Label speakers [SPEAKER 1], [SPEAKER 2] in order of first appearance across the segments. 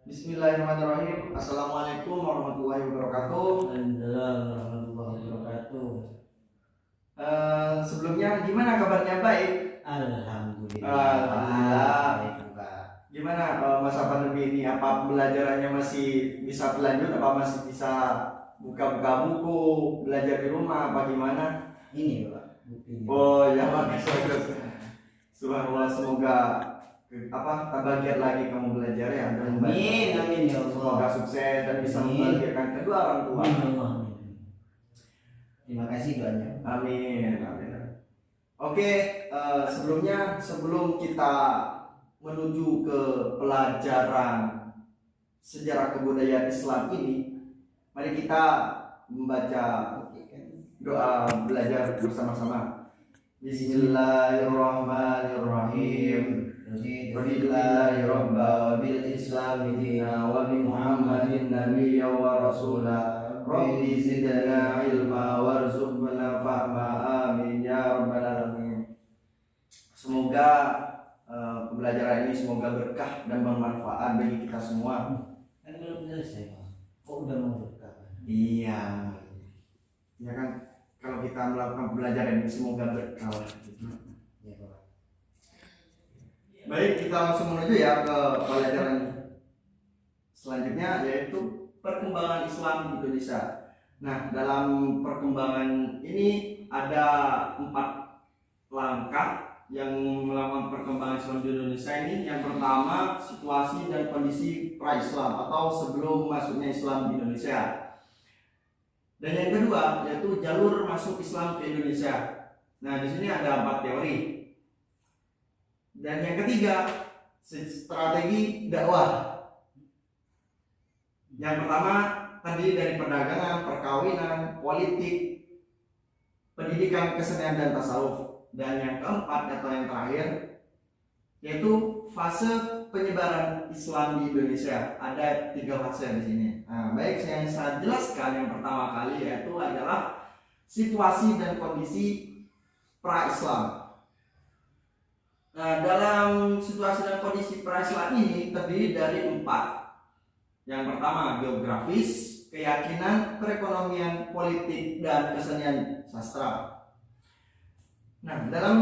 [SPEAKER 1] Bismillahirrahmanirrahim. Assalamualaikum warahmatullahi wabarakatuh.
[SPEAKER 2] Waalaikumsalam warahmatullahi wabarakatuh.
[SPEAKER 1] Sebelumnya gimana kabarnya? Baik.
[SPEAKER 2] Alhamdulillah.
[SPEAKER 1] Alhamdulillah.
[SPEAKER 2] Baik, Pak.
[SPEAKER 1] Gimana masa pandemi ini? Apa pembelajarannya masih bisa berlanjut? Apa masih bisa buka-buka buku, belajar di rumah? Apa gimana?
[SPEAKER 2] Ini Pak, buktinya.
[SPEAKER 1] Oh ya, bagus. Subhanallah, semoga tambah giat lagi kamu belajar ya dan membantu.
[SPEAKER 2] Amin ya
[SPEAKER 1] Semoga
[SPEAKER 2] Allah.
[SPEAKER 1] sukses dan bisa
[SPEAKER 2] Amin.
[SPEAKER 1] membahagiakan kedua orang tua.
[SPEAKER 2] Amin ya Allah. Terima kasih doanya.
[SPEAKER 1] Amin, amin. Oke, sebelum kita menuju ke pelajaran sejarah kebudayaan Islam ini, mari kita membaca doa belajar bersama-sama. Bismillahirrahmanirrahim. Alhamdulillahi rabba bil islami dina wa bi muhammadin nabiyya wa rasula. Rabbi zidna ilma warzuqna fahma, amin ya rabbal alamin. Semoga pembelajaran ini semoga berkah dan bermanfaat bagi kita semua.
[SPEAKER 2] Kan belum selesai Pak. Kok udah mau berkah?
[SPEAKER 1] Iya. Ya kan, kalau kita melakukan pembelajaran ini semoga berkah.
[SPEAKER 2] Ya Pak.
[SPEAKER 1] Baik, kita langsung menuju ya ke pelajaran selanjutnya, yaitu perkembangan Islam di Indonesia. Nah, dalam perkembangan ini ada 4 langkah yang melakukan perkembangan Islam di Indonesia ini. Yang pertama, situasi dan kondisi pra-Islam atau sebelum masuknya Islam di Indonesia. Dan yang kedua, yaitu jalur masuk Islam ke Indonesia. Nah, di sini ada 4 teori. Dan yang ketiga, strategi dakwah. Yang pertama terdiri dari perdagangan, perkawinan, politik, pendidikan, kesenian, dan tasawuf. Dan yang keempat atau yang terakhir yaitu fase penyebaran Islam di Indonesia. Ada 3 fase di sini. Nah, baik, yang saya jelaskan yang pertama kali yaitu adalah situasi dan kondisi pra-Islam. Nah, dalam situasi dan kondisi pra-Islam ini terdiri dari 4. Yang pertama, geografis, keyakinan, perekonomian, politik, dan kesenian sastra. Nah, dalam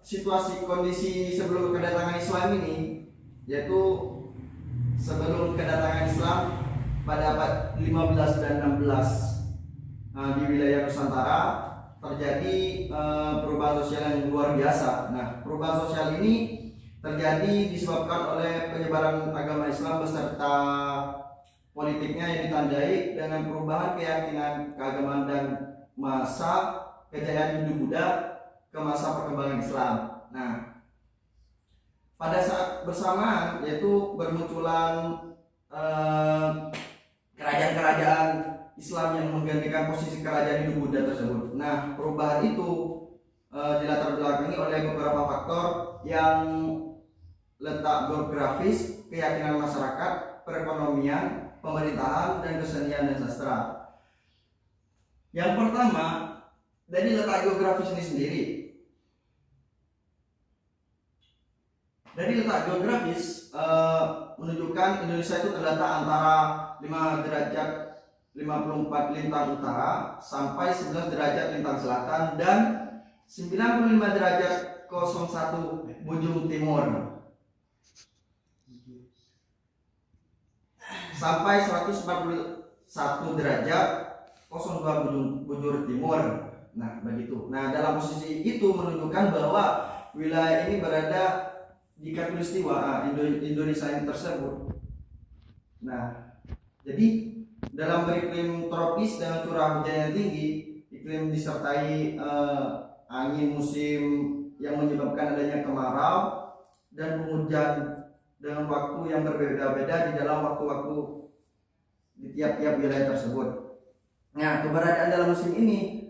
[SPEAKER 1] situasi kondisi sebelum kedatangan Islam ini, yaitu sebelum kedatangan Islam pada abad 15 dan 16 di wilayah Nusantara terjadi perubahan sosial yang luar biasa. Nah, perubahan sosial ini terjadi disebabkan oleh penyebaran agama Islam beserta politiknya yang ditandai dengan perubahan keyakinan keagamaan dan masa kejayaan Hindu-Buddha ke masa perkembangan Islam. Nah, pada saat bersamaan yaitu bermunculan kerajaan-kerajaan Islam yang menggantikan posisi kerajaan Hindu-Buddha tersebut. Nah, perubahan itu dilatar belakangi oleh beberapa faktor yang letak geografis, keyakinan masyarakat, perekonomian, pemerintahan, dan kesenian dan sastra. Yang pertama, dari letak geografis ini sendiri. Dari letak geografis menunjukkan Indonesia itu terletak antara 5 derajat 54 lintang utara sampai 11 derajat lintang selatan dan 95 derajat 01 bujung timur sampai 141 derajat 02 bujur timur. Nah, begitu. Nah, dalam posisi itu menunjukkan bahwa wilayah ini berada di khatulistiwa Indonesia yang tersebut. Nah, jadi dalam beriklim tropis dengan curah hujan yang tinggi, iklim disertai angin musim yang menyebabkan adanya kemarau dan penghujan dengan waktu yang berbeda-beda di dalam waktu-waktu di tiap-tiap wilayah tersebut. Nah, keberadaan dalam musim ini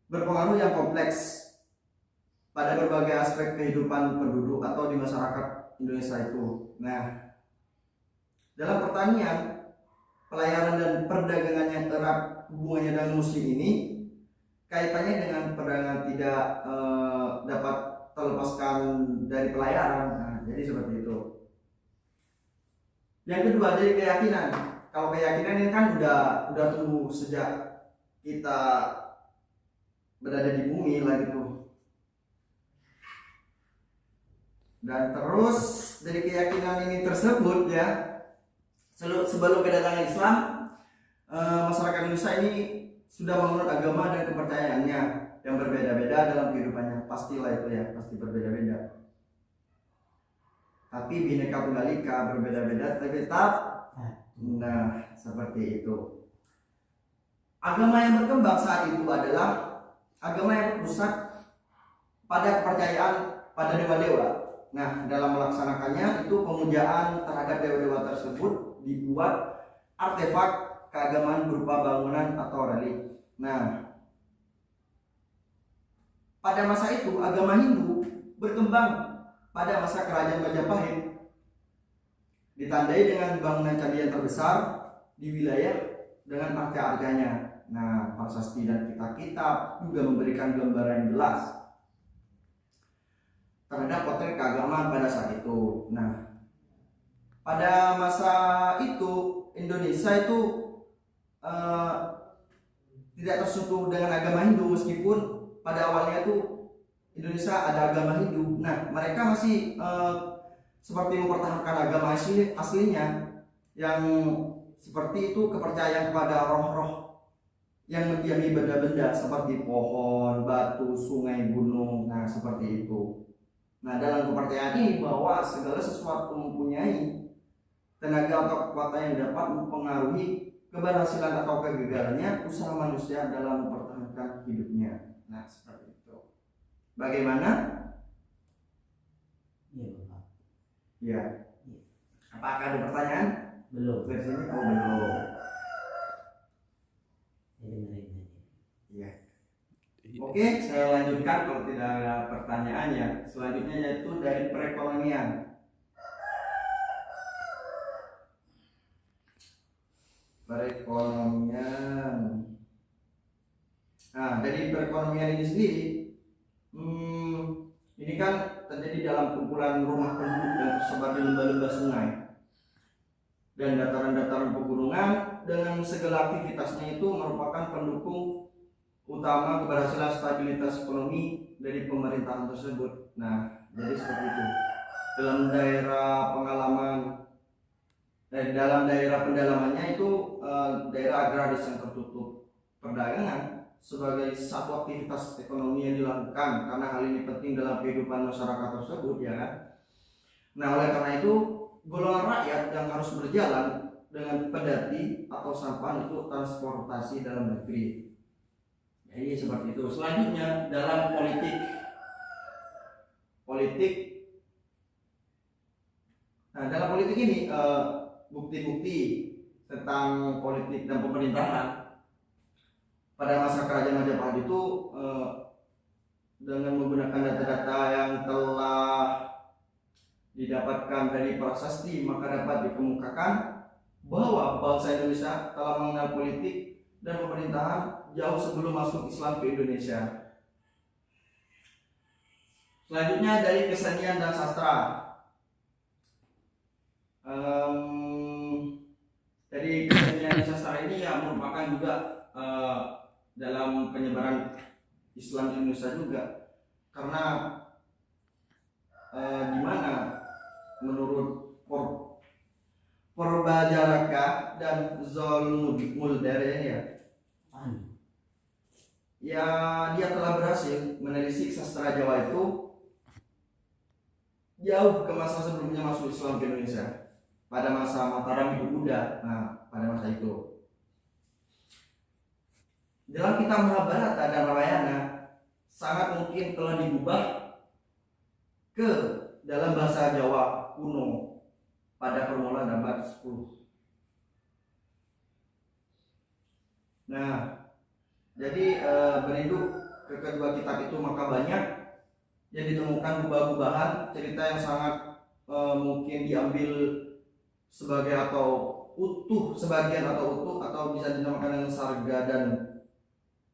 [SPEAKER 1] berpengaruh yang kompleks pada berbagai aspek kehidupan penduduk atau di masyarakat Indonesia itu. Nah, dalam pertanian, pelayaran dan perdagangan yang erat hubungannya dengan musim ini, kaitannya dengan perdagangan tidak dapat terlepaskan dari pelayaran. Nah, jadi seperti itu. Yang kedua dari keyakinan. Kalau keyakinan ini kan udah tumbuh sejak kita berada di bumi lah gitu. Dan terus dari keyakinan ini tersebut ya, sebelum kedatangan Islam, masyarakat Indonesia ini sudah menganut agama dan kepercayaannya yang berbeda-beda dalam kehidupannya. Pastilah itu ya, pasti berbeda-beda. Tapi Bhinneka Tunggal Ika, berbeda-beda tapi tetap. Nah, seperti itu. Agama yang berkembang saat itu adalah agama yang berpusat pada kepercayaan pada dewa-dewa. Nah, dalam melaksanakannya itu pemujaan terhadap dewa-dewa tersebut dibuat artefak keagamaan berupa bangunan atau relik. Nah, pada masa itu agama Hindu berkembang pada masa kerajaan Majapahit, ditandai dengan bangunan candi yang terbesar di wilayah dengan arca-arcanya. Nah, prasasti dan kitab-kitab juga memberikan gambaran jelas terhadap potret keagamaan pada saat itu. Nah, pada masa itu Indonesia itu tidak tersentuh dengan agama Hindu, meskipun pada awalnya itu Indonesia ada agama Hindu. Nah, mereka masih seperti mempertahankan agama aslinya yang seperti itu, kepercayaan kepada roh-roh yang mendiami benda-benda seperti pohon, batu, sungai, gunung. Nah, seperti itu. Nah, dalam kepercayaan ini bahwa segala sesuatu mempunyai tenaga atau kekuatan yang dapat mempengaruhi keberhasilan atau kegagalannya usaha manusia dalam mempertahankan hidupnya. Nah, seperti itu. Bagaimana?
[SPEAKER 2] Iya, Bapak.
[SPEAKER 1] Ya. Apakah ada pertanyaan?
[SPEAKER 2] Belum.
[SPEAKER 1] Dari sini? Oh, belum.
[SPEAKER 2] Ya, dengerin aja.
[SPEAKER 1] Iya. Oke, saya lanjutkan kalau tidak ada pertanyaan ya. Selanjutnya yaitu dari perekonomian. Perekonomian. Nah, dari perekonomian ini sendiri, ini kan terjadi dalam kumpulan rumah penduduk dan tersebar di lembah-lembah sungai dan dataran-dataran pegunungan dengan segala aktivitasnya itu merupakan pendukung utama keberhasilan stabilitas ekonomi dari pemerintahan tersebut. Nah, jadi seperti itu. Dalam daerah pendalamannya itu daerah agraris yang tertutup, perdagangan sebagai satu aktivitas ekonomi yang dilakukan karena hal ini penting dalam kehidupan masyarakat tersebut, ya kan. Nah, oleh karena itu golongan rakyat yang harus berjalan dengan pedati atau sampan itu transportasi dalam negeri. Jadi seperti itu. Selanjutnya dalam politik. Nah, dalam politik ini bukti-bukti tentang politik dan pemerintahan pada masa kerajaan Majapahit itu dengan menggunakan data-data yang telah didapatkan dari prasasti, maka dapat dikemukakan bahwa bangsa Indonesia telah mengenal politik dan pemerintahan jauh sebelum masuk Islam ke Indonesia. Selanjutnya dari kesenian dan sastra. Dari kesenian dan sastra ini ya merupakan juga dalam penyebaran Islam di Indonesia juga, karena di mana menurut Porbajaraka dan Zolmulder ya dia telah berhasil menelisik sastra Jawa itu jauh ke masa sebelumnya masuk Islam ke Indonesia, pada masa Mataram Hidup Buddha. Nah, pada masa itu dalam kitab Mahabharata dan Ramayana sangat mungkin telah diubah ke dalam bahasa Jawa kuno pada permulaan abad 10. Nah, jadi berinduk ke kedua kitab itu maka banyak yang ditemukan gubah-gubahan cerita yang sangat mungkin diambil sebagai atau utuh, sebagian atau utuh, atau bisa dinamakan dengan sarga dan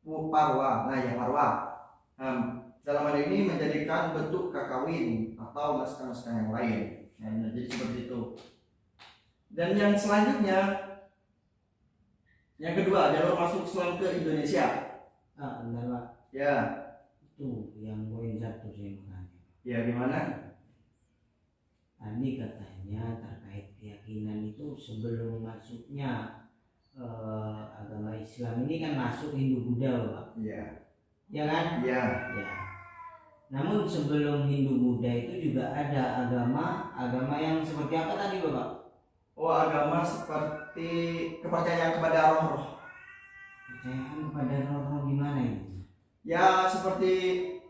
[SPEAKER 1] parwa. Nah, yang parwa dalam hal ini menjadikan bentuk kakawin atau naskah-naskah yang lain. Nah, jadi seperti itu. Dan yang selanjutnya, yang kedua, jalur masuk Islam ke Indonesia.
[SPEAKER 2] Bentar Pak,
[SPEAKER 1] Ya,
[SPEAKER 2] itu yang poin satu saya mau tanya.
[SPEAKER 1] ya gimana?
[SPEAKER 2] Tadi katanya terkait keyakinan itu sebelum masuknya agama Islam ini kan masuk Hindu Buddha Pak,
[SPEAKER 1] Iya,
[SPEAKER 2] ya kan?
[SPEAKER 1] iya.
[SPEAKER 2] Ya. Namun sebelum Hindu Buddha itu juga ada agama yang seperti apa tadi Bapak?
[SPEAKER 1] Oh, agama seperti kepercayaan kepada roh-roh.
[SPEAKER 2] Kepercayaan kepada roh-roh gimana ini?
[SPEAKER 1] Ya, seperti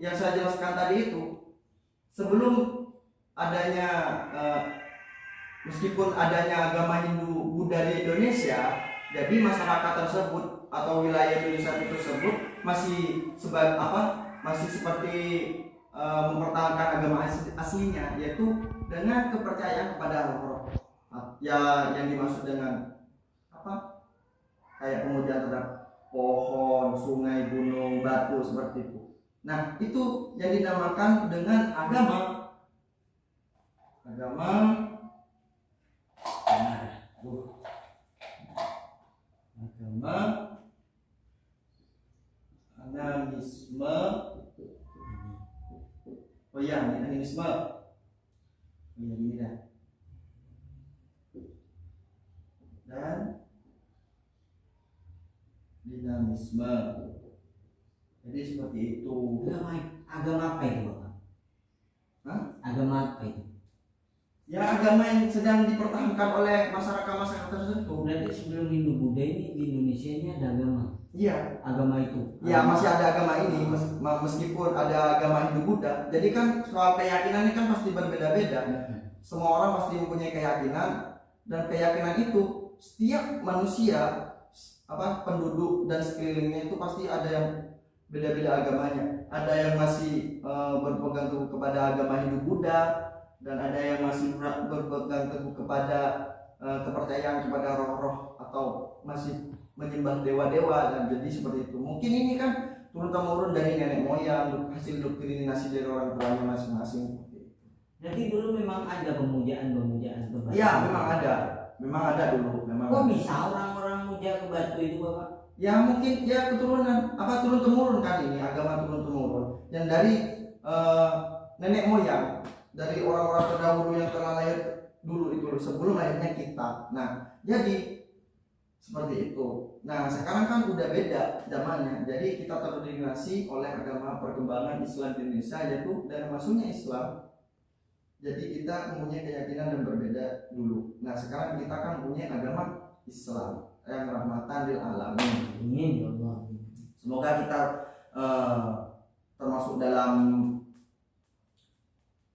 [SPEAKER 1] yang saya jelaskan tadi itu. Sebelum adanya meskipun adanya agama Hindu Buddha di Indonesia, jadi masyarakat tersebut atau wilayah Indonesia itu tersebut masih masih seperti mempertahankan agama aslinya, yaitu dengan kepercayaan kepada roh-roh. Ya, yang dimaksud dengan apa? Kayak pemujaan terhadap pohon, sungai, gunung, batu seperti itu. Nah, itu yang dinamakan dengan agama animisme. Oh iya, animisme. Ini gini dah. Dan dinamisme. Jadi seperti itu.
[SPEAKER 2] Agama apa itu Bapak?
[SPEAKER 1] Hah?
[SPEAKER 2] Agama apa itu?
[SPEAKER 1] Ya, agama yang sedang dipertahankan oleh masyarakat tertentu.
[SPEAKER 2] Berarti sebelum Hindu Buddha ini di Indonesia ini ada agama?
[SPEAKER 1] Iya.
[SPEAKER 2] Agama itu?
[SPEAKER 1] Ya, masih ada agama ini meskipun ada agama Hindu Buddha. Jadi kan soal keyakinan ini kan pasti berbeda-beda. Semua orang pasti mempunyai keyakinan, dan keyakinan itu setiap manusia penduduk dan sekelilingnya itu pasti ada yang beda-beda agamanya. Ada yang masih berpegang teguh kepada agama Hindu Buddha, dan ada yang masih berpegang teguh kepada kepercayaan kepada roh-roh atau masih menyembah dewa-dewa. Dan jadi seperti itu. Mungkin ini kan turun-temurun dari nenek moyang, hasil doktrinasi dari orang tuanya masing-masing.
[SPEAKER 2] Jadi dulu memang ada pemujaan ke batu.
[SPEAKER 1] Iya, memang ada dulu.
[SPEAKER 2] Kok bisa orang-orang muja ke batu itu Bapak?
[SPEAKER 1] Ya mungkin ya keturunan turun temurun kan, ini agama turun temurun yang dari nenek moyang, dari orang-orang terdahulu yang telah lahir dulu itu sebelum lahirnya kita. Nah, jadi seperti itu. Nah, sekarang kan udah beda zamannya. Jadi kita terdominasi oleh agama perkembangan Islam di Indonesia, yaitu dengan masuknya Islam. Jadi kita mempunyai keyakinan yang berbeda dulu. Nah, sekarang kita kan mempunyai agama Islam yang rahmatan lil alamin.
[SPEAKER 2] Amin ya Allah.
[SPEAKER 1] Semoga kita termasuk dalam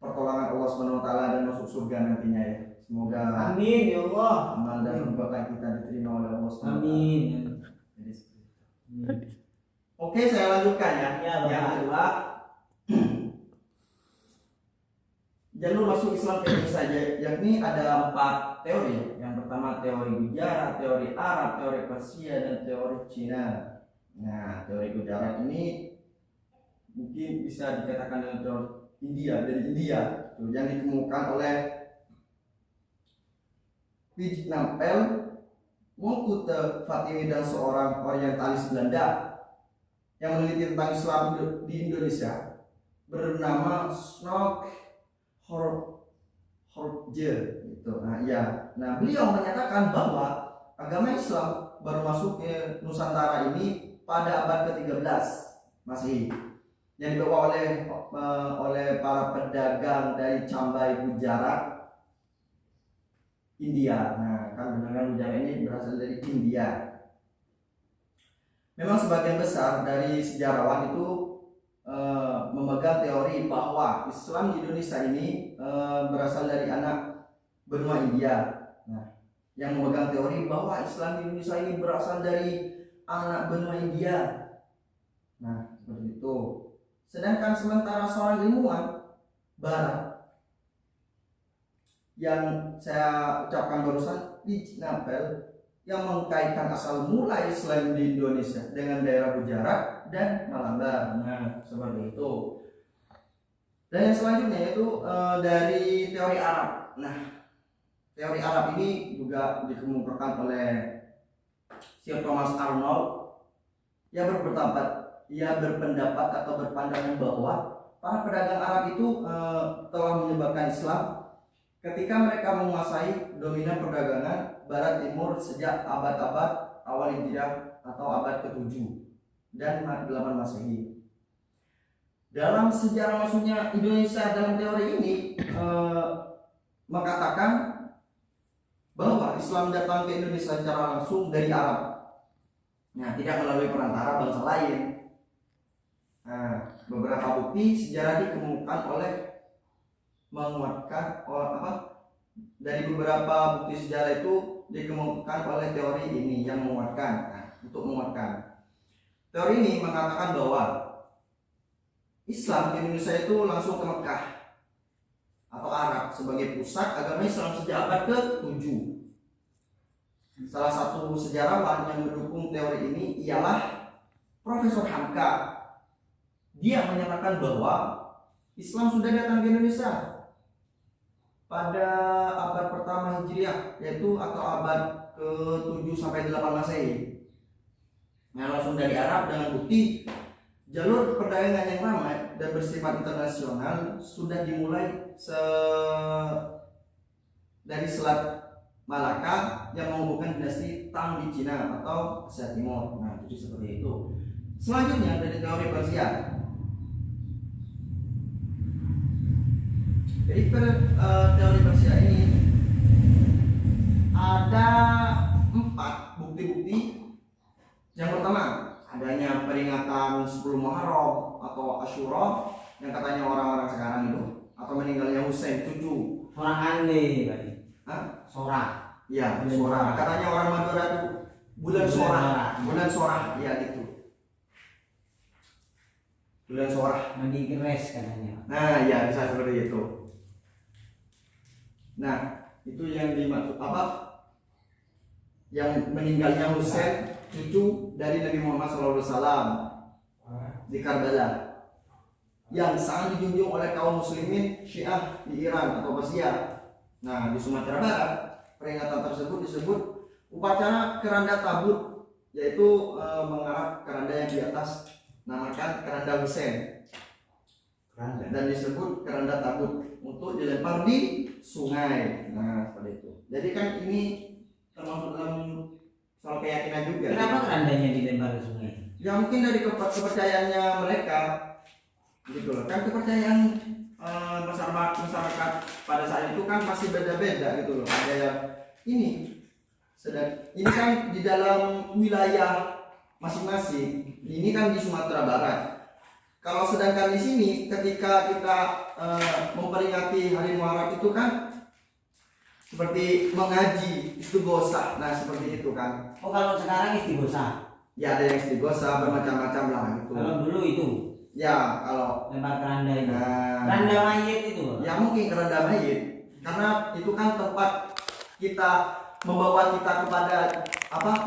[SPEAKER 1] pertolongan Allah SWT dan masuk surga nantinya ya. Semoga
[SPEAKER 2] amin ya Allah.
[SPEAKER 1] amal dan perbuatan kita diterima oleh Allah SWT.
[SPEAKER 2] Amin.
[SPEAKER 1] Oke, saya lanjutkan ya. Yang kedua, jalur masuk Islam ke Indonesia, yakni ada 4 teori. Yang pertama teori Gujarat, teori Arab, teori Persia, dan teori Cina. Nah, teori Gujarat ini mungkin bisa dikatakan dengan teori dari India, yang ditemukan oleh Wijnapel Mongkute Fatimi dan seorang orientalis Belanda yang meneliti tentang Islam di Indonesia bernama Snoek Horje gitu. Nah, beliau menyatakan bahwa agama Islam baru masuk ke Nusantara ini pada abad ke-13 Masehi, yang dibawa oleh para pedagang dari Cambai, Gujarat, India. Nah, kan benar Gujarat ini berasal dari India. Memang sebagian besar dari sejarawan itu memegang teori bahwa Islam di Indonesia ini berasal dari anak benua India. Nah, yang memegang teori bahwa Islam di Indonesia ini berasal dari anak benua India. Nah, seperti itu. Sedangkan sementara seorang ilmuwan Barat yang saya ucapkan barusan, Wijnapel, yang mengkaitkan asal mula Islam di Indonesia dengan daerah Gujarat dan Malabar. Nah, seperti itu. Dan yang selanjutnya yaitu dari teori Arab. Nah, teori Arab ini juga dikemukakan oleh Sir Thomas Arnold. Ia berpendapat atau berpandangan bahwa para pedagang Arab itu telah menyebarkan Islam ketika mereka menguasai dominan perdagangan Barat Timur sejak abad-abad awal Hijriah atau abad ke-7 dan 8 Masehi. Dalam sejarah masuknya Indonesia dalam teori ini mengatakan bahwa Islam datang ke Indonesia secara langsung dari Arab. Nah, tidak melalui perantara bangsa lain. Nah, beberapa bukti sejarah dikemukakan dari beberapa bukti sejarah itu dikemukakan oleh teori ini yang menguatkan. Nah, untuk menguatkan teori ini mengatakan bahwa Islam di Indonesia itu langsung ke Mekah atau Arab sebagai pusat agama Islam sejak abad ke-7. Salah satu sejarawan yang mendukung teori ini ialah Profesor Hamka. Dia menyatakan bahwa Islam sudah datang ke Indonesia pada abad pertama Hijriah, yaitu atau abad ke-7 sampai 8 Masehi. Nah, langsung dari Arab dengan bukti jalur perdagangan yang ramai dan bersifat internasional sudah dimulai dari Selat Malaka yang menghubungkan dinasti Tang di Cina atau Asia Timur. Nah, jadi seperti itu. Selanjutnya dari teori Persia. Jadi teori Persia ini ada 4 bukti-bukti. Yang pertama, adanya peringatan 10 Muharram atau Asyura yang katanya orang-orang sekarang itu, atau meninggalnya Husain cucu
[SPEAKER 2] Orang aneh berarti. Sora.
[SPEAKER 1] Ya, Sora. Katanya orang Madura itu bulan Sora. Bulan Sora, ya gitu. Bulan Sora.
[SPEAKER 2] Mandi geres katanya.
[SPEAKER 1] Nah, ya bisa seperti itu. Nah, itu yang dimaksud apa? Yang meninggalnya Husain cucu dari Nabi Muhammad SAW di Karbala, yang sangat dijunjung oleh kaum muslimin Syiah di Iran atau Persia. Nah, di Sumatera Barat peringatan tersebut disebut upacara keranda tabut, yaitu mengarah keranda yang di atas namakan keranda Husain dan disebut keranda tabut untuk dilempar di sungai. Nah, seperti itu. Jadi kan ini termasuk dalam soal keyakinan juga.
[SPEAKER 2] Kenapa kerandanya dilempar ke sungai?
[SPEAKER 1] Ya mungkin dari kepercayaannya mereka, gitu loh. Kan kepercayaan masyarakat pada saat itu kan masih beda-beda gitu loh. Ada yang ini kan di dalam wilayah masing-masing. Ini kan di Sumatera Barat. Kalau sedangkan di sini ketika kita memperingati Hari Muharram itu kan seperti mengaji istighosah. Nah, seperti itu kan.
[SPEAKER 2] Oh, kalau sekarang istighosah.
[SPEAKER 1] Ya, ada yang istighosah bermacam-macam lah gitu.
[SPEAKER 2] Kalau dulu itu
[SPEAKER 1] Ya, kalau
[SPEAKER 2] lempar keranda itu.
[SPEAKER 1] nah,
[SPEAKER 2] Keranda mayit itu.
[SPEAKER 1] ya mungkin keranda mayit, karena itu kan tempat kita membawa kita kepada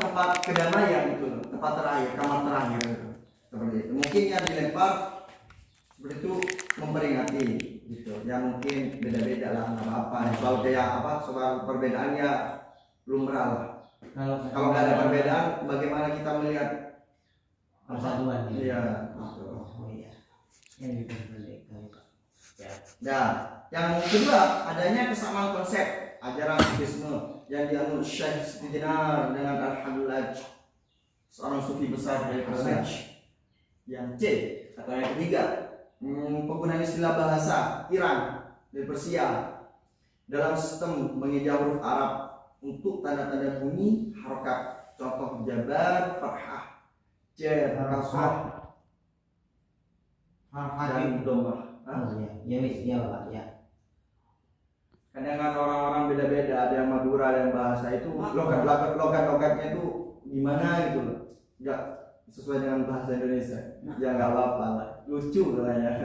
[SPEAKER 1] tempat kedamaian gitu, tempat terakhir, kamar terakhir gitu. Seperti itu. Mungkin yang dilempar seperti itu memperingati gitu. Ya mungkin beda-beda lah, nggak apa-apa. Soal soal perbedaannya lumrah lah. Kalau nggak ada perbedaan, bagaimana kita melihat
[SPEAKER 2] persatuan?
[SPEAKER 1] Iya.
[SPEAKER 2] Oh iya. Yang diperbolehkan. Ya.
[SPEAKER 1] Nah, yang kedua adanya kesamaan konsep ajaran Sufisme yang dianut Syekh Siti Jenar dengan Al-Hallaj, seorang sufi besar dari Persia. Yang C atau yang ketiga, penggunaan istilah bahasa Iran dari Persia dalam sistem mengeja huruf Arab untuk tanda-tanda bunyi harokat. Contoh jabar, fathah, jar, kasrah, dan dhammah.
[SPEAKER 2] Ya wis, ya Pak, ya.
[SPEAKER 1] Kadang kan orang-orang beda-beda, ada yang Madura, ada yang bahasa itu logat-logatnya itu gimana gitu loh, nggak sesuai dengan bahasa Indonesia. Ya nggak apa-apa lah, lucu katanya.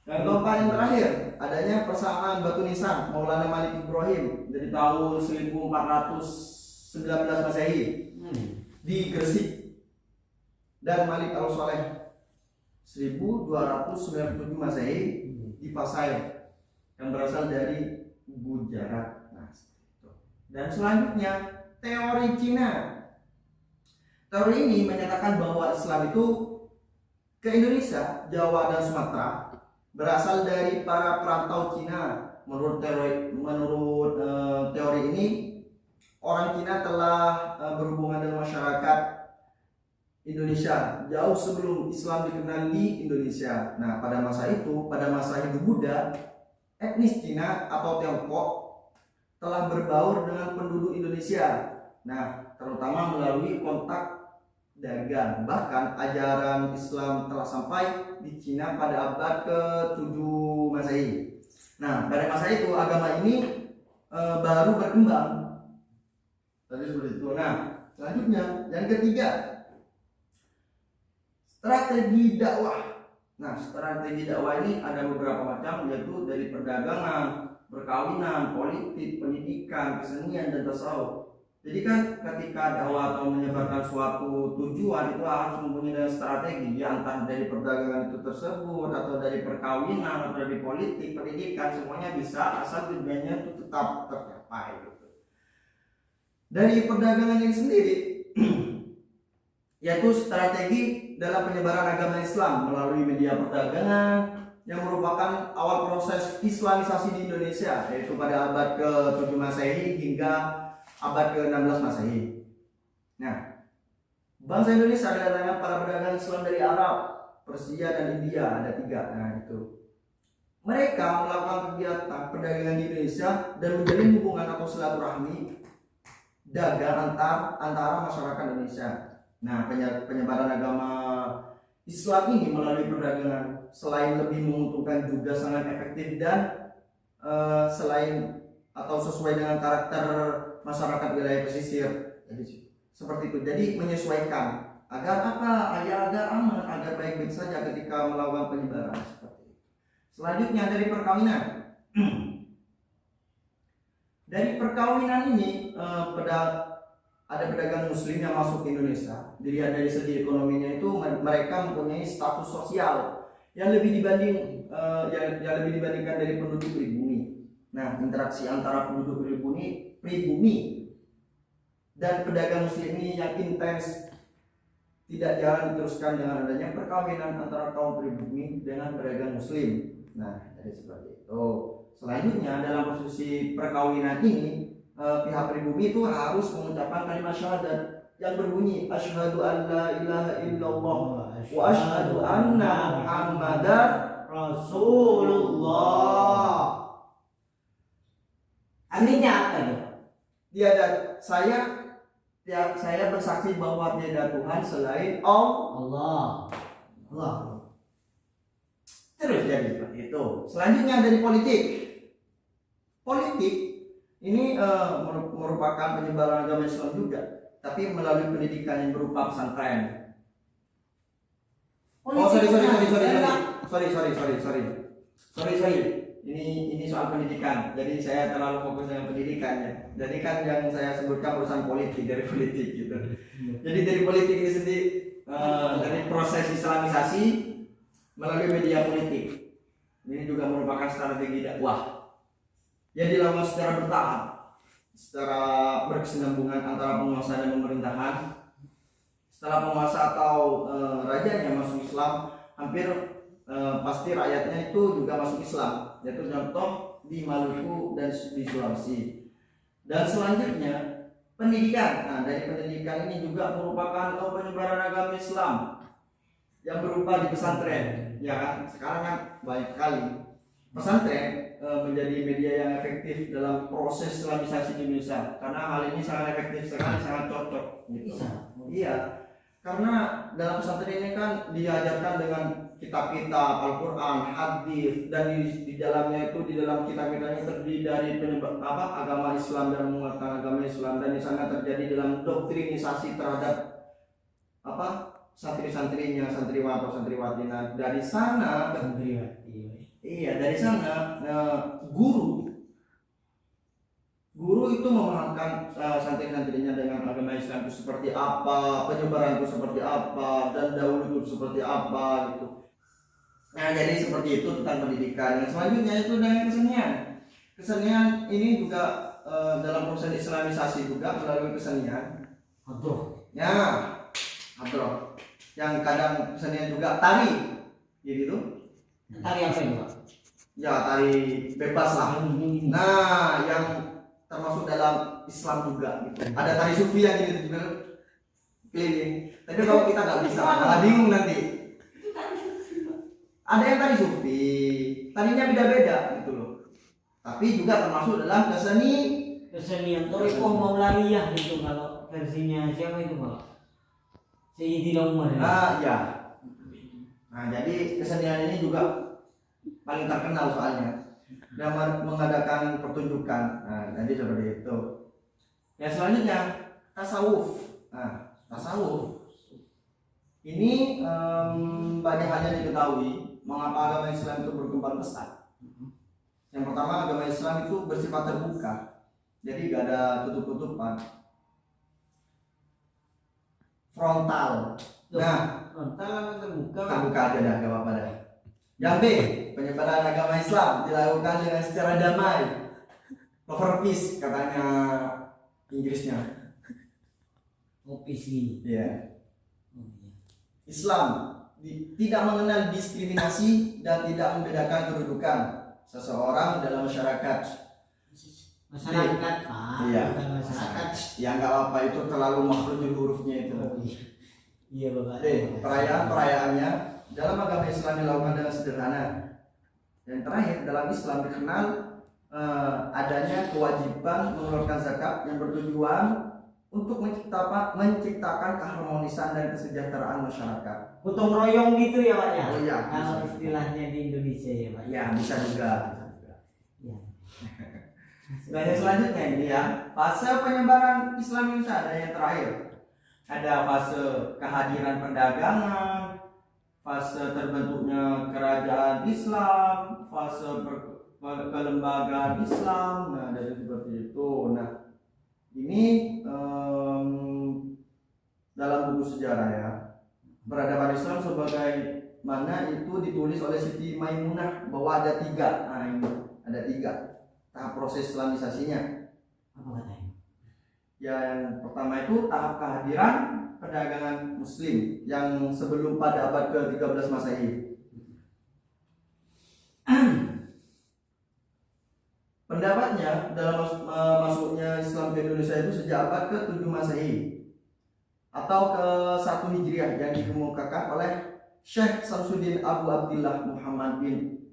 [SPEAKER 1] Dan keempat yang terakhir adanya persamaan batu nisan Maulana Malik Ibrahim dari tahun 1419 Masehi di Gresik, dan Malik Al-Saleh 1297 Masehi di Pasai, yang berasal dari Gujarat. Nah, seperti itu. Dan selanjutnya teori Cina. Teori ini menyatakan bahwa Islam itu ke Indonesia, Jawa dan Sumatera berasal dari para perantau Cina. Menurut teori ini, orang Cina telah berhubungan dengan masyarakat Indonesia jauh sebelum Islam dikenal di Indonesia. Nah, pada masa itu, pada masa Hindu Buddha, etnis Cina atau Tiongkok telah berbaur dengan penduduk Indonesia. Nah, terutama melalui kontak dagang. Bahkan ajaran Islam telah sampai di Cina pada abad ke-7 Masehi. Nah, pada masa itu agama ini baru berkembang. Tadi seperti itu. Nah, selanjutnya yang ketiga, strategi dakwah. Nah, strategi dakwah ini ada beberapa macam, yaitu dari perdagangan, perkawinan, politik, pendidikan, kesenian, dan tasawuf. Jadi kan ketika dakwah atau menyebarkan suatu tujuan itu harus mempunyai strategi, ya entah dari perdagangan itu tersebut atau dari perkawinan atau dari politik, pendidikan, semuanya bisa asal tujuannya itu tetap tercapai gitu. Dari perdagangan ini sendiri yaitu strategi dalam penyebaran agama Islam melalui media perdagangan yang merupakan awal proses Islamisasi di Indonesia, yaitu pada abad ke-7 Masehi hingga abad ke-16 Masehi. Nah, bangsa Indonesia kedatangan para pedagang Islam dari Arab, Persia, dan India, ada 3. Nah, itu. Mereka melakukan kegiatan perdagangan di Indonesia dan menjalin hubungan atau silaturahmi dagang antara masyarakat Indonesia. Nah, penyebaran agama Islam ini melalui perdagangan selain lebih menguntungkan juga sangat efektif dan selain atau sesuai dengan karakter masyarakat wilayah pesisir. Jadi seperti itu. Jadi menyesuaikan agar apa? Agar aman, agar baik-baik saja ketika melakukan penyebaran seperti itu. Selanjutnya dari perkawinan. Dari perkawinan ini ada pedagang muslim yang masuk ke Indonesia. Dilihat dari segi ekonominya itu mereka mempunyai status sosial yang lebih yang lebih dibandingkan dari penduduk pribumi. Nah, interaksi antara penduduk pribumi dan pedagang muslim ini yang intens tidak jarang diteruskan dengan adanya perkawinan antara kaum pribumi dengan pedagang muslim. Nah, jadi seperti itu. Selanjutnya dalam posisi perkawinan ini pihak pribumi itu harus mengucapkan kalimat syahadat yang berbunyi asyhadu an la ilaha illallah wa asyhadu anna muhammadar rasulullah.
[SPEAKER 2] Artinya apa ya?
[SPEAKER 1] Saya bersaksi bahwa tiada Tuhan selain Allah. Terus jadi seperti itu. Selanjutnya dari politik. Politik ini merupakan penyebaran agama Islam juga, tapi melalui pendidikan yang berupa pesantren. Sorry. Ini soal pendidikan. Jadi saya terlalu fokus dengan pendidikannya. Jadi kan yang saya sebutkan urusan politik dari politik gitu. Jadi dari politik ini sendiri dari proses Islamisasi melalui media politik. Ini juga merupakan strategi dakwah yang dilakukan secara bertahap, secara berkesinambungan antara penguasa dan pemerintahan. Setelah penguasa atau rajanya masuk Islam, hampir pasti rakyatnya itu juga masuk Islam. Yaitu contoh di Maluku dan di Sulawesi. Dan selanjutnya pendidikan. Nah, dari pendidikan ini juga merupakan penyebaran agama Islam yang berupa di pesantren. Ya kan, sekarang kan banyak sekali pesantren menjadi media yang efektif dalam proses Islamisasi di Indonesia, karena hal ini sangat efektif sekali, sangat cocok gitu. Iya, karena dalam pesantren ini kan diajarkan dengan kitab-kitab Al-Quran, hadis, dan di dalamnya itu, di dalam kitab-kitabnya terdiri dari agama Islam dan menguatkan agama Islam, dan di sana terjadi dalam doktrinisasi terhadap santri-santrinya, santriwan atau santriwati. Nah, dari sana dari sana guru itu memahamkan santri-santrinya dengan agama Islam itu seperti apa, penyebaran itu seperti apa, dan dahulu itu seperti apa gitu. Nah, jadi seperti itu tentang pendidikan. Yang selanjutnya itu dengan kesenian. Kesenian ini juga dalam proses islamisasi juga melalui kesenian.
[SPEAKER 2] Hadroh.
[SPEAKER 1] Ya, hadroh. Yang kadang kesenian juga tari, gitu.
[SPEAKER 2] Tari apa itu, Pak?
[SPEAKER 1] Ya, tari bebas lah. Nah, yang termasuk dalam Islam juga gitu. Ada tari sufi yang gitu juga keliling. Tapi kalau kita nggak bisa, malah bingung nanti. Ada yang tari sufi, tarinya beda-beda gitu loh. Tapi juga termasuk dalam
[SPEAKER 2] Kesenian Toriko Maulariyah itu kalau versinya siapa itu, Pak? Sayyidina Umar.
[SPEAKER 1] Ya. Nah, jadi kesenian ini juga paling terkenal soalnya. Dan mengadakan pertunjukan. Nah, jadi seperti itu. Yang selanjutnya tasawuf. Nah, tasawuf ini banyak hal yang diketahui mengapa agama Islam itu berkembang pesat. Yang pertama, agama Islam itu bersifat terbuka, jadi gak ada tutup-tutupan, frontal. Nah,
[SPEAKER 2] frontal terbuka.
[SPEAKER 1] Terbuka aja dah, gak apa-apa dah. Yang B, penyebaran agama Islam dilakukan dengan secara damai, over peace katanya Inggrisnya.
[SPEAKER 2] Peace ini.
[SPEAKER 1] Iya. Islam tidak mengenal diskriminasi dan tidak membedakan kedudukan seseorang dalam masyarakat.
[SPEAKER 2] Masyarakat, Pak.
[SPEAKER 1] Iya.
[SPEAKER 2] Bukan masyarakat.
[SPEAKER 1] Ya nggak apa itu terlalu makhrajul hurufnya itu.
[SPEAKER 2] Iya, Bapak.
[SPEAKER 1] Perayaan-perayaannya dalam agama Islam dilakukan dengan sederhana. Yang terakhir, dalam Islam dikenal adanya kewajiban mengeluarkan zakat yang bertujuan untuk menciptakan keharmonisan dan kesejahteraan masyarakat.
[SPEAKER 2] Gotong royong gitu ya, Pak ya?
[SPEAKER 1] Oh iya,
[SPEAKER 2] kalau
[SPEAKER 1] bisa.
[SPEAKER 2] istilahnya di Indonesia ya, Pak.
[SPEAKER 1] Ya bisa juga.
[SPEAKER 2] Ya.
[SPEAKER 1] Nah, yang selanjutnya ini ya, fase penyebaran Islam Indonesia ada yang terakhir. Ada fase kehadiran perdagangan, fase terbentuknya kerajaan Islam, fase kelembagaan Islam. Nah, dari seperti itu. Nah, ini dalam buku sejarah ya, peradaban Islam sebagai mana itu ditulis oleh Siti Maimunah bahwa ada 3. Nah, ini ada 3 tahap proses islamisasinya.
[SPEAKER 2] Apa katanya?
[SPEAKER 1] Yang pertama itu tahap kehadiran perdagangan Muslim yang sebelum pada abad ke-13 Masehi. Pendapatnya dalam masuknya Islam ke Indonesia itu sejak abad ke-7 Masehi atau ke-1 Hijriah yang dikemukakan oleh Syekh Samsuddin Abu Abdillah Muhammad bin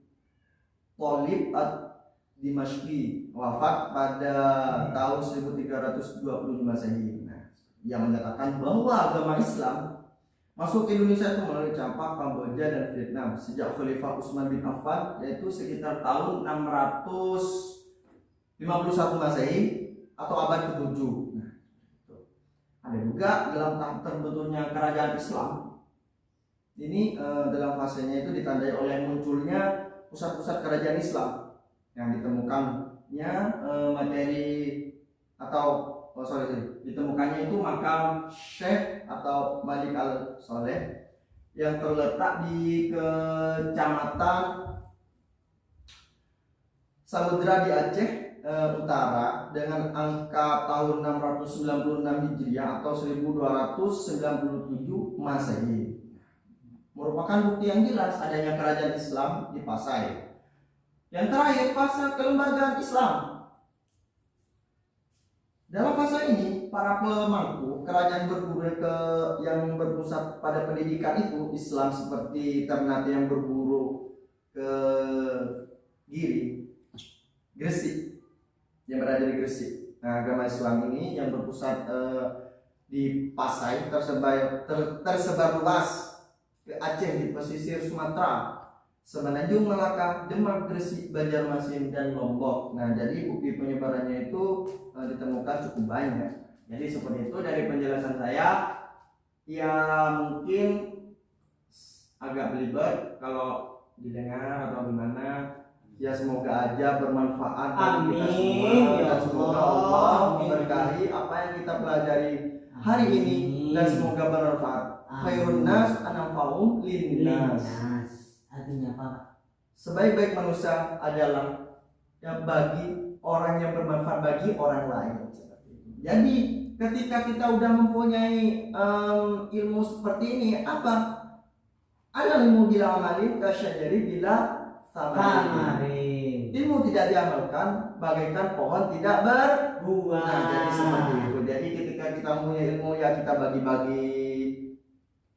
[SPEAKER 1] Thalib ad-Dimashqi, wafat pada tahun 1325 Masehi. Nah, yang menyatakan bahwa agama Islam masuk ke Indonesia itu melalui campak Kamboja dan Vietnam sejak Khalifah Utsman bin Affan, yaitu sekitar tahun 651 Masehi atau abad ke-7. Nah, ada juga dalam tahap terbentuknya kerajaan Islam. Ini dalam fasenya itu ditandai oleh munculnya pusat-pusat kerajaan Islam yang ditemukannya materi atau ditemukannya itu makam Syekh atau Malik al-Saleh yang terletak di kecamatan Samudra di Aceh Utara dengan angka tahun 696 Hijriah atau 1297 Masehi, merupakan bukti yang jelas adanya kerajaan Islam di Pasai. Yang terakhir, fase kelembagaan Islam. Dalam fase ini, para pemangku kerajaan berburu yang berpusat pada pendidikan itu Islam, seperti Ternate yang berburu ke Gresik, yang berada di Gresik. Nah, agama Islam ini yang berpusat di Pasai tersebar luas ke Aceh, di pesisir Sumatera, Semenanjung Malaka, Demak, Gresik, Banjarmasin, dan Lombok. Nah, jadi bukti penyebarannya itu ditemukan cukup banyak. Jadi seperti itu dari penjelasan saya. Ya mungkin agak belibet kalau didengar atau gimana. Ya semoga aja bermanfaat bagi kita semua, dan semoga Allah memberkahi apa yang kita pelajari hari ini, dan semoga bermanfaat. Khairun nas anfa'uhum linnas.
[SPEAKER 2] Artinya apa, Pak?
[SPEAKER 1] Sebaik-baik manusia adalah ya bagi orang yang bermanfaat bagi orang lain seperti itu. Jadi ketika kita udah mempunyai ilmu seperti ini, apa? Ada ilmu bila amalin kasyajari bila samarin.
[SPEAKER 2] Tamarin.
[SPEAKER 1] Ilmu tidak diamalkan bagaikan pohon tidak berbuah. Nah, jadi seperti itu. Jadi ketika kita mempunyai ilmu ya kita bagi-bagi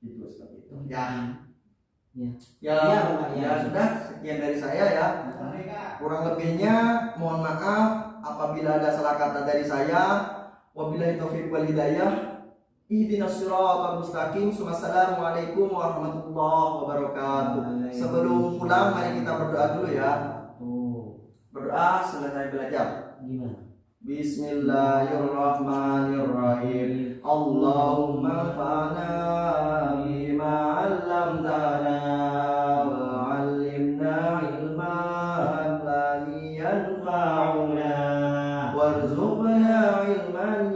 [SPEAKER 1] itu seperti itu. Ya. Ya, sudah sekian dari saya ya. Kurang lebihnya mohon maaf apabila ada salah kata dari saya. Wabillahi taufiq wal hidayah. Ihdinas siratal mustaqim. Wassalamualaikum warahmatullahi wabarakatuh. Sebelum pulang mari kita berdoa dulu ya. Berdoa selesai belajar.
[SPEAKER 2] Gimana?
[SPEAKER 1] Bismillahirrahmanirrahim. Allahumma fa'na bima 'allamtana wa 'allimna ilman la yanfa'una warzuqna ilman